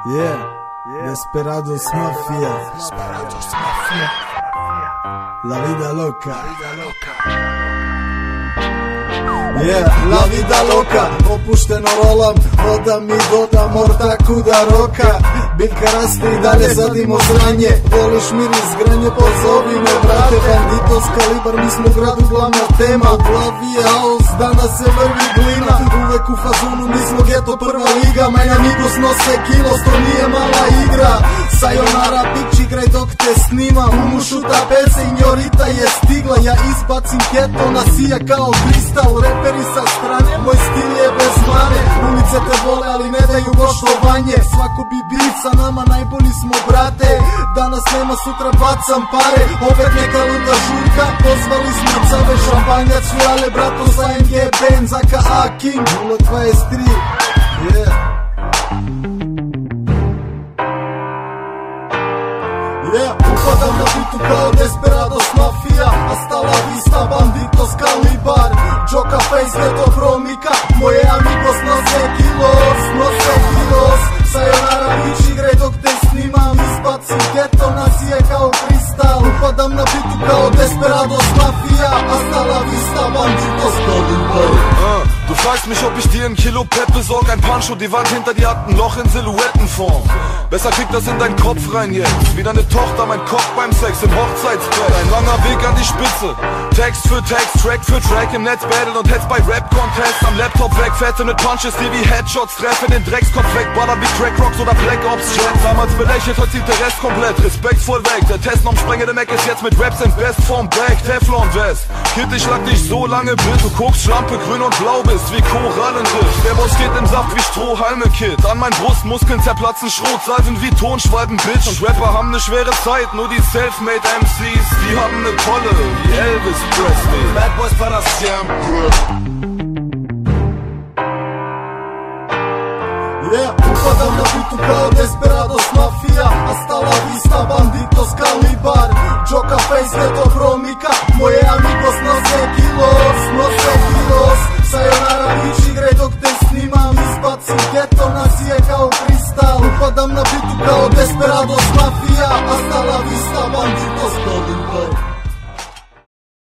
Desperados Mafia. La vida loca. La vida loka, opušteno rolam, odam i dodam ortaku da roka. Biljka raste i dalje sadimo zranje, voliš miris granje, pozovi me brate. Banditos kalibar, mi smo u gradu glavna tema. U glavi je haos, danas se vrvi glina. Uvek u fazonu, mi smo geto prva liga. Maj amigos nose kilos, to nije mala igra. Sayonara bitch, igraj dok te snima. Umu šuta pece, injorita je stigla. Ja izbacim keto, nasija kao kristal. Reperi sa strane, moj stil je bez mane. Ulice te vole, ali ne daju poštovanje. Svako bi bit sa nama, najbolji smo brate. Danas nema, sutra bacam pare. Opet neka luda žurka, pozvali smo cave. Šampanjac, ale brato sa MG Benz, aka King 023. Upadam na bitu kao Desperados Mafia, hasta la vista banditos kalibar. Joka face geto promika, moje amigos nose kilos. Sayonara bitch, igraj dok te snimam. Izbacim geto, nasije kao kristal. Upadam na bitu kao Desperados Mafia, hasta la vista banditos kalibar. Du fragst mich, ob ich dir ein Kilo Pep besorg, ein Pancho, die Wand hinter dir hat ein Loch in Silhouettenform. Besser krieg das in deinen Kopf rein jetzt, wie deine Tochter mein Kopf beim Sex im Hochzeitsbett. Ein langer Weg an die Spitze, Text für Text, Track für Track, im Netz battle und Heads bei Rap-Contest. Am Laptop weg, fette mit Punches, die wie Headshots treffen, den Dreckskopf weg, baller wie Crack Rocks oder Black Ops Jet. Damals belächelt, heute zieht der Rest komplett, respektvoll weg. Der Test noch Sprenge, der Mac ist jetzt mit Raps in Bestform back, Teflon West. Kid, ich lag dich so lange bis du guckst, Schlampe grün und blau bist, wie Korallenriff. Der Boss geht im Saft wie Strohhalme, Kid. An meinen Brustmuskeln zerplatzen Schrotsalven wie Tonschwalben, Bitch. Und Rapper haben ne schwere Zeit, nur die Selfmade MCs, die haben ne Kolle, wie Elvis Presley. Bad Boys para siempre. Upadam na bitu kao